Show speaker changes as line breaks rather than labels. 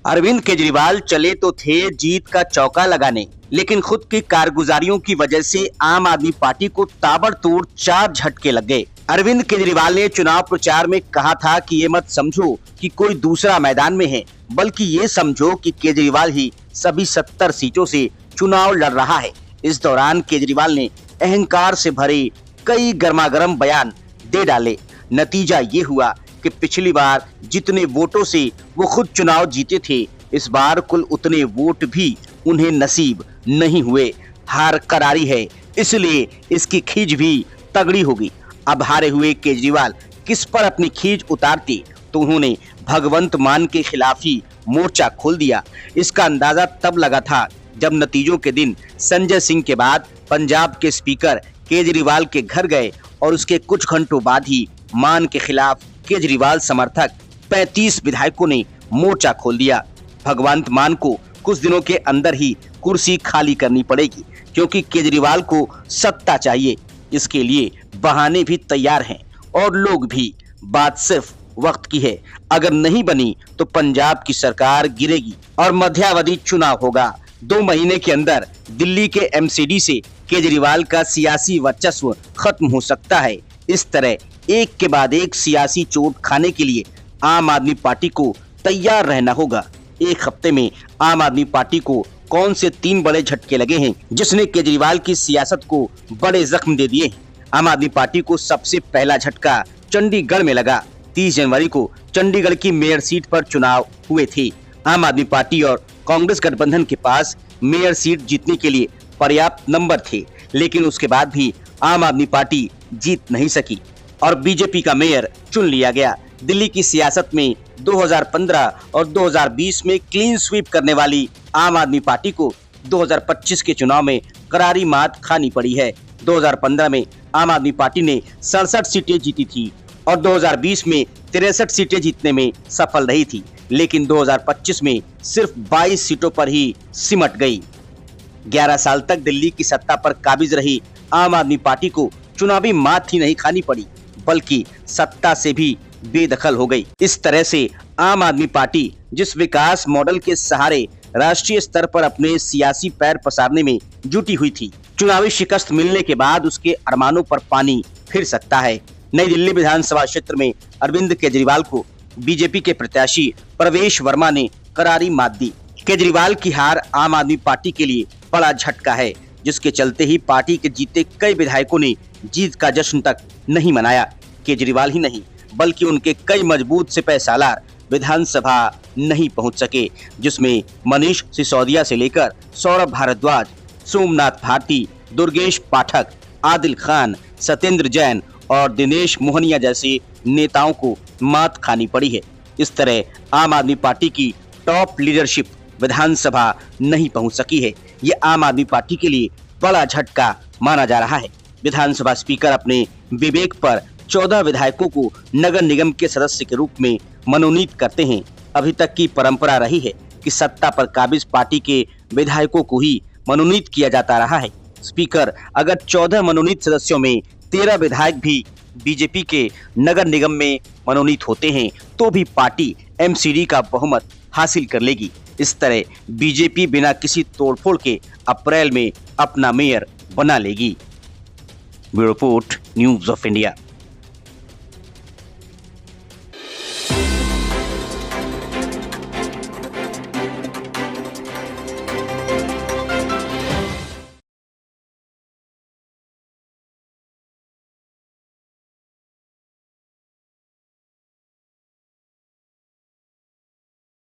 अरविंद केजरीवाल चले तो थे जीत का चौका लगाने, लेकिन खुद की कारगुजारियों की वजह से आम आदमी पार्टी को ताबड़तोड़ 4 झटके लग गए। अरविंद केजरीवाल ने चुनाव प्रचार में कहा था कि ये मत समझो कि कोई दूसरा मैदान में है, बल्कि ये समझो कि केजरीवाल ही सभी 70 सीटों से चुनाव लड़ रहा है। इस दौरान केजरीवाल ने अहंकार से भरे कई गर्मागर्म बयान दे डाले। नतीजा ये हुआ कि पिछली बार जितने वोटों से वो खुद चुनाव जीते थे, इस बार कुल उतने वोट भी उन्हें नसीब नहीं हुए। हार करारी है, इसलिए इसकी खींच भी तगड़ी होगी। अब हारे हुए केजरीवाल किस पर अपनी खींच उतारते, तो उन्होंने भगवंत मान के खिलाफ ही मोर्चा खोल दिया। इसका अंदाजा तब लगा था जब नतीजों के दिन संजय सिंह के बाद पंजाब के स्पीकर केजरीवाल के घर गए और उसके कुछ घंटों बाद ही मान के खिलाफ केजरीवाल समर्थक 35 विधायकों ने मोर्चा खोल दिया। भगवंत मान को कुछ दिनों के अंदर ही कुर्सी खाली करनी पड़ेगी, क्योंकि केजरीवाल को सत्ता चाहिए। इसके लिए बहाने भी तैयार हैं और लोग भी। बात सिर्फ वक्त की है। अगर नहीं बनी तो पंजाब की सरकार गिरेगी और मध्यावधि चुनाव होगा। 2 महीने के अंदर दिल्ली के एमसीडी से केजरीवाल का सियासी वर्चस्व खत्म हो सकता है। इस तरह एक के बाद एक सियासी चोट खाने के लिए आम आदमी पार्टी को तैयार रहना होगा। एक हफ्ते में आम आदमी पार्टी को कौन से 3 बड़े झटके लगे हैं जिसने केजरीवाल की सियासत को बड़े जख्म दे दिए हैं। आम आदमी पार्टी को सबसे पहला झटका चंडीगढ़ में लगा। 30 जनवरी को चंडीगढ़ की मेयर सीट पर चुनाव हुए थे। आम आदमी पार्टी और कांग्रेस गठबंधन के पास मेयर सीट जीतने के लिए पर्याप्त नंबर थे, लेकिन उसके बाद भी आम आदमी पार्टी जीत नहीं सकी और बीजेपी का मेयर चुन लिया गया। दिल्ली की सियासत में 2015 और 2020 में क्लीन स्वीप करने वाली आम आदमी पार्टी को 2025 के चुनाव में करारी मात खानी पड़ी है। 2015 में आम आदमी पार्टी ने 67 सीटें जीती थी और 2020 में 63 सीटें जीतने में सफल रही थी, लेकिन 2025 में सिर्फ 22 सीटों पर ही सिमट गई। 11 साल तक दिल्ली की सत्ता पर काबिज रही आम आदमी पार्टी को चुनावी मात ही नहीं खानी पड़ी, बल्कि सत्ता से भी बेदखल हो गई। इस तरह से आम आदमी पार्टी जिस विकास मॉडल के सहारे राष्ट्रीय स्तर पर अपने सियासी पैर पसारने में जुटी हुई थी, चुनावी शिकस्त मिलने के बाद उसके अरमानों पर पानी फिर सकता है। नई दिल्ली विधानसभा क्षेत्र में अरविंद केजरीवाल को बीजेपी के प्रत्याशी प्रवेश वर्मा ने करारी मात दी। केजरीवाल की हार आम आदमी पार्टी के लिए बड़ा झटका है, जिसके चलते ही पार्टी के जीते कई विधायकों ने जीत का जश्न तक नहीं मनाया। केजरीवाल ही नहीं, बल्कि उनके कई मजबूत सिपहसालार विधानसभा नहीं पहुंच सके, जिसमें मनीष सिसोदिया से लेकर सौरभ भारद्वाज, सोमनाथ भारती, दुर्गेश पाठक, आदिल खान, सत्येंद्र जैन और दिनेश मोहनिया जैसे नेताओं को मात खानी पड़ी है। इस तरह आम आदमी पार्टी की टॉप लीडरशिप विधानसभा नहीं पहुंच सकी है। ये आम आदमी पार्टी के लिए बड़ा झटका माना जा रहा है। विधानसभा स्पीकर अपने विवेक पर 14 विधायकों को नगर निगम के सदस्य के रूप में मनोनीत करते हैं। अभी तक की परंपरा रही है कि सत्ता पर काबिज पार्टी के विधायकों को ही मनोनीत किया जाता रहा है। स्पीकर अगर 14 मनोनीत सदस्यों में 13 विधायक भी बीजेपी के नगर निगम में मनोनीत होते हैं, तो भी पार्टी एमसीडी का बहुमत हासिल कर लेगी। इस तरह बीजेपी बिना किसी तोड़फोड़ के अप्रैल में अपना मेयर बना लेगी। Bureau report, news of India.